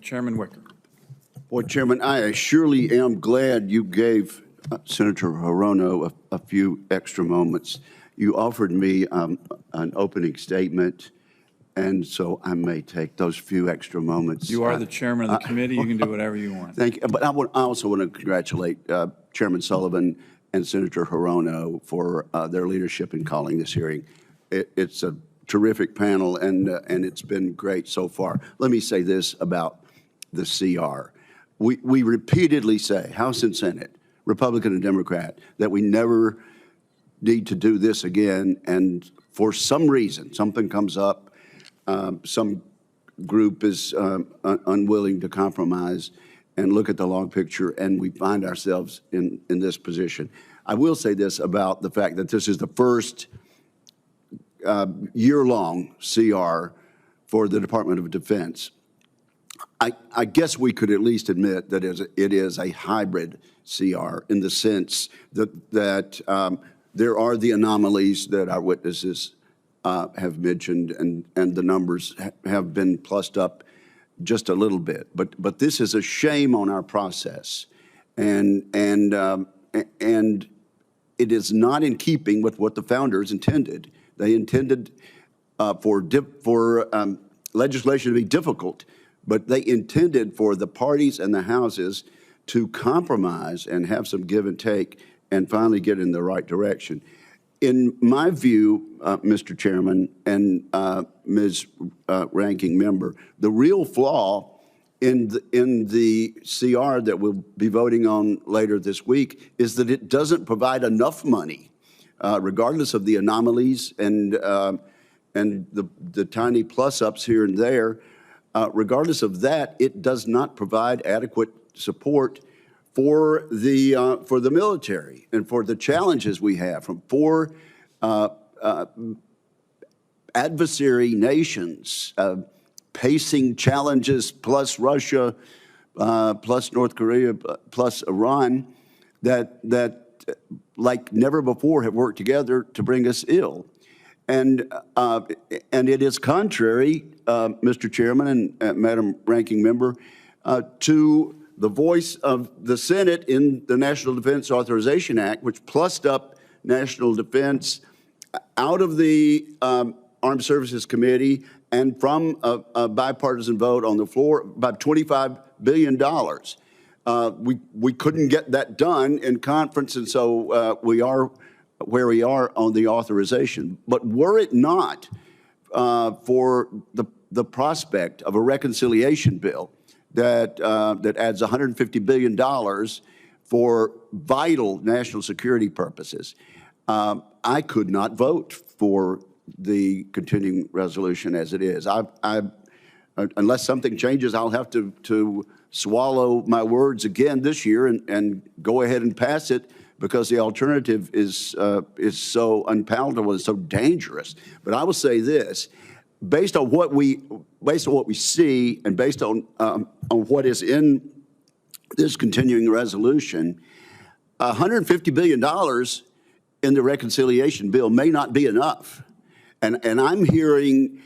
Chairman Wicker. Well, Chairman, I surely am glad you gave Senator Hirono a few extra moments. You offered me an opening statement, and so I may take those few extra moments. You are the chairman of the committee. You can do whatever you want. Thank you. But I also want to congratulate Chairman Sullivan and Senator Hirono for their leadership in calling this hearing. It's a terrific panel, and it's been great so far. Let me say this about the CR. We repeatedly say, House and Senate, Republican and Democrat, that we never need to do this again, and for some reason, something comes up, some group is unwilling to compromise and look at the long picture, and we find ourselves in this position. I will say this about the fact that this is the first year-long CR for the Department of Defense. I guess we could at least admit that it is a hybrid CR in the sense that there are the anomalies that our witnesses have mentioned, and the numbers have been plussed up just a little bit. But this is a shame on our process, and it is not in keeping with what the founders intended. They intended for legislation to be difficult, but they intended for the parties and the houses to compromise and have some give and take and finally get in the right direction. In my view, Mr. Chairman and Ms. Ranking Member, the real flaw in the CR that we'll be voting on later this week is that it doesn't provide enough money, regardless of the anomalies and the tiny plus-ups here and there. Regardless of that, it does not provide adequate support for the military and for the challenges we have from four adversary nations, pacing challenges plus Russia, plus North Korea, plus Iran, that like never before have worked together to bring us ill. And it is contrary, Mr. Chairman and Madam Ranking Member, to the voice of the Senate in the National Defense Authorization Act, which plussed up national defense out of the Armed Services Committee and from a bipartisan vote on the floor, about $25 billion. We couldn't get that done in conference, and so we are where we are on the authorization. But were it not for the prospect of a reconciliation bill that adds $150 billion for vital national security purposes, I could not vote for the continuing resolution as it is. Unless something changes, I'll have to swallow my words again this year and go ahead and pass it, because the alternative is so unpalatable and so dangerous. But I will say this: based on what we see, and based on what is in this continuing resolution, $150 billion in the reconciliation bill may not be enough. And I'm hearing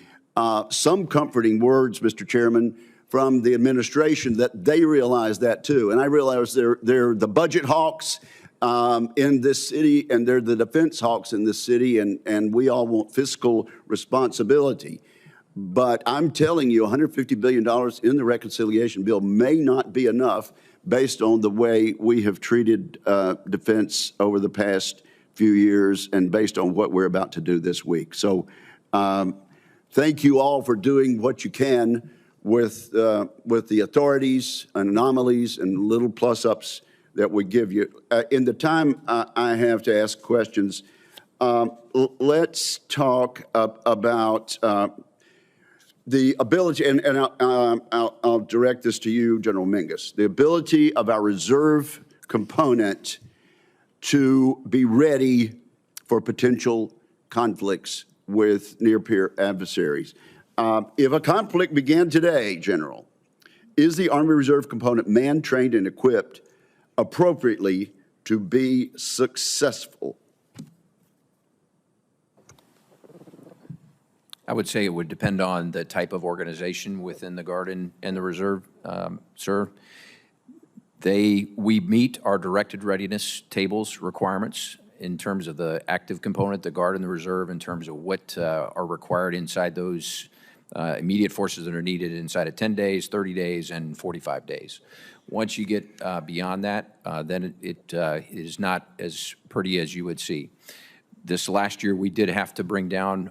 some comforting words, Mr. Chairman, from the administration that they realize that too. And I realize they're the budget hawks in this city, and they're the defense hawks in this city, and we all want fiscal responsibility. But I'm telling you, $150 billion in the reconciliation bill may not be enough based on the way we have treated defense over the past few years and based on what we're about to do this week. So thank you all for doing what you can with the authorities and anomalies and little plus-ups that we give you. In the time I have to ask questions, let's talk about the ability, and I'll direct this to you, General Mingus, the ability of our reserve component to be ready for potential conflicts with near-peer adversaries. If a conflict began today, General, is the Army Reserve component manned, trained, and equipped appropriately to be successful? I would say it would depend on the type of organization within the Guard and the Reserve, sir. We meet our directed readiness tables requirements in terms of the active component, the Guard and the Reserve, in terms of what are required inside those immediate forces that are needed inside of 10 days, 30 days, and 45 days. Once you get beyond that, then it is not as pretty as you would see. This last year, we did have to bring down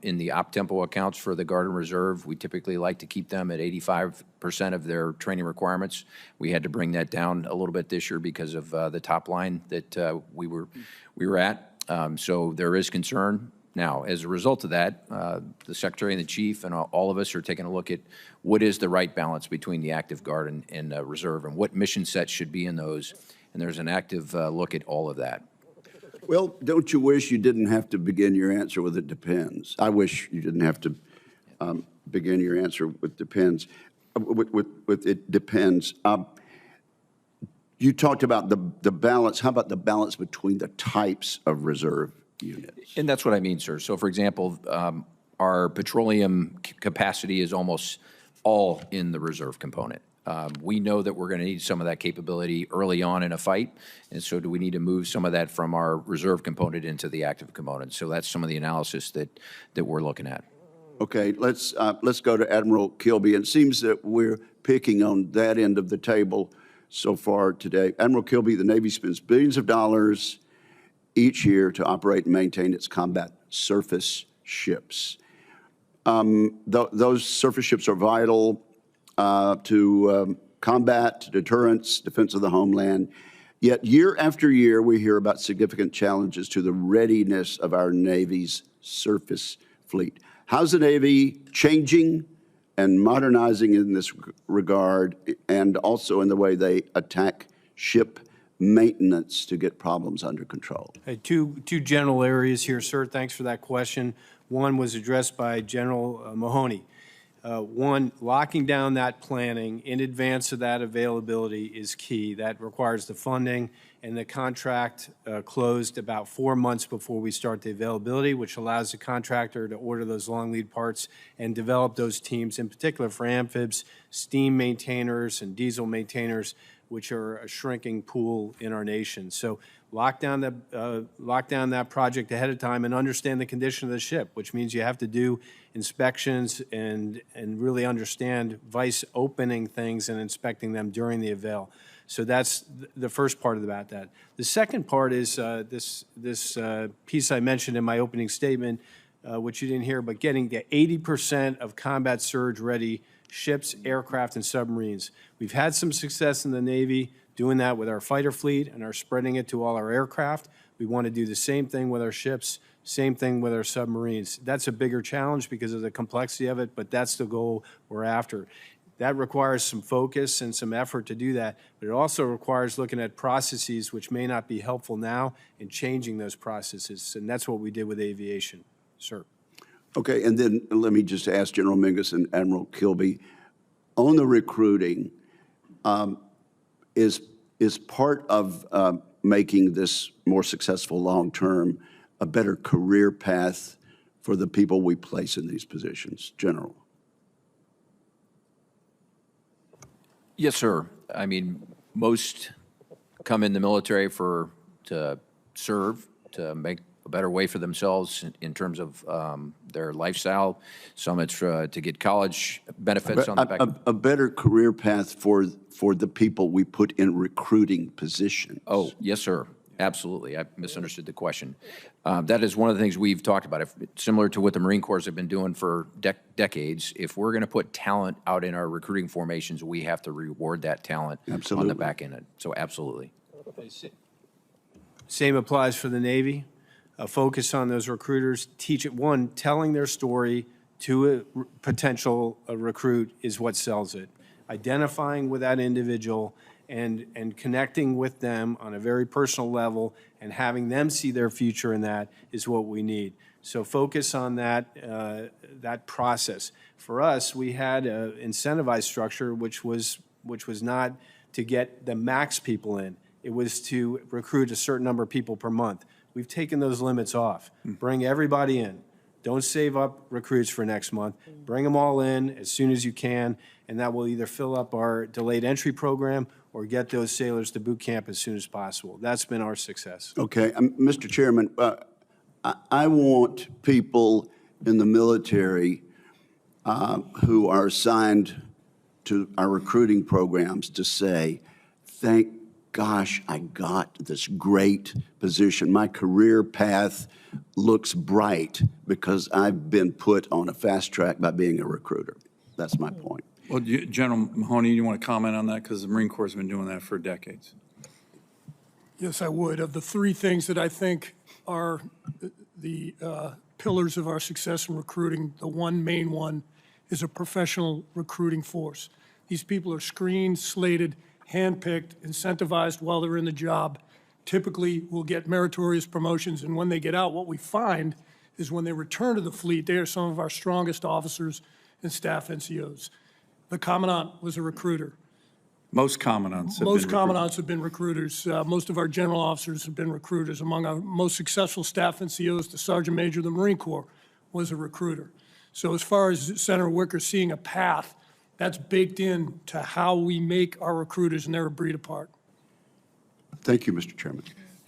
in the op-tempo accounts for the Guard and Reserve. We typically like to keep them at 85% of their training requirements. We had to bring that down a little bit this year because of the top line that we were at. So there is concern. Now, as a result of that, the Secretary and the Chief and all of us are taking a look at what is the right balance between the active Guard and Reserve and what mission sets should be in those. And there's an active look at all of that. Well, don't you wish you didn't have to begin your answer with "it depends"? I wish you didn't have to begin your answer with "depends." With "it depends." You talked about the balance. How about the balance between the types of reserve units? And that's what I mean, sir. So, for example, our petroleum capacity is almost all in the reserve component. We know that we're going to need some of that capability early on in a fight, and so do we need to move some of that from our reserve component into the active component? So that's some of the analysis that we're looking at. Okay, let's go to Admiral Kilby. It seems that we're picking on that end of the table so far today. Admiral Kilby, the Navy spends billions of dollars each year to operate and maintain its combat surface ships. Those surface ships are vital to combat, deterrence, defense of the homeland. Yet year after year, we hear about significant challenges to the readiness of our Navy's surface fleet. How's the Navy changing and modernizing in this regard, and also in the way they attack ship maintenance to get problems under control? Hey, two general areas here, sir. Thanks for that question. One was addressed by General Mahoney. One, locking down that planning in advance of that availability is key. That requires the funding, and the contract closed about 4 months before we start the availability, which allows the contractor to order those long lead parts and develop those teams, in particular for amphibs, steam maintainers, and diesel maintainers, which are a shrinking pool in our nation. So lock down that project ahead of time and understand the condition of the ship, which means you have to do inspections and really understand vice opening things and inspecting them during the avail. So that's the first part about that. The second part is this piece I mentioned in my opening statement, which you didn't hear, but getting to 80% of combat surge ready ships, aircraft, and submarines. We've had some success in the Navy doing that with our fighter fleet and are spreading it to all our aircraft. We want to do the same thing with our ships, same thing with our submarines. That's a bigger challenge because of the complexity of it, but that's the goal we're after. That requires some focus and some effort to do that, but it also requires looking at processes which may not be helpful now and changing those processes, and that's what we did with aviation, sir. Okay, and then let me just ask General Mingus and Admiral Kilby, on the recruiting, is part of making this more successful long-term a better career path for the people we place in these positions, General? Yes, sir. I mean, most come in the military to serve, to make a better way for themselves in terms of their lifestyle. Some it's to get college benefits on the back. A better career path for the people we put in recruiting positions. Oh, yes, sir. Absolutely. I misunderstood the question. That is one of the things we've talked about. Similar to what the Marine Corps have been doing for decades, if we're going to put talent out in our recruiting formations, we have to reward that talent on the back end. So absolutely. Same applies for the Navy. Focus on those recruiters. Teach it. One, telling their story to a potential recruit is what sells it. Identifying with that individual and connecting with them on a very personal level and having them see their future in that is what we need. So focus on that, that process. For us, we had an incentivized structure which was not to get the max people in. It was to recruit a certain number of people per month. We've taken those limits off. Bring everybody in. Don't save up recruits for next month. Bring them all in as soon as you can, and that will either fill up our delayed entry program or get those sailors to boot camp as soon as possible. That's been our success. Okay, Mr. Chairman, I want people in the military who are assigned to our recruiting programs to say, thank gosh, I got this great position. My career path looks bright because I've been put on a fast track by being a recruiter. That's my point. Well, General Mahoney, you want to comment on that? Because the Marine Corps has been doing that for decades. Yes, I would. Of the three things that I think are the pillars of our success in recruiting, the one main one is a professional recruiting force. These people are screened, slated, handpicked, incentivized while they're in the job, typically will get meritorious promotions, and when they get out, what we find is when they return to the fleet, they are some of our strongest officers and staff NCOs. The Commandant was a recruiter. Most commandants have Most been Commandants have been recruiters. Most of our general officers have been recruiters. Among our most successful staff NCOs, the Sergeant Major of the Marine Corps was a recruiter. So as far as Senator Wicker seeing a path, that's baked in to how we make our recruiters, and they're a breed apart. Thank you, Mr. Chairman.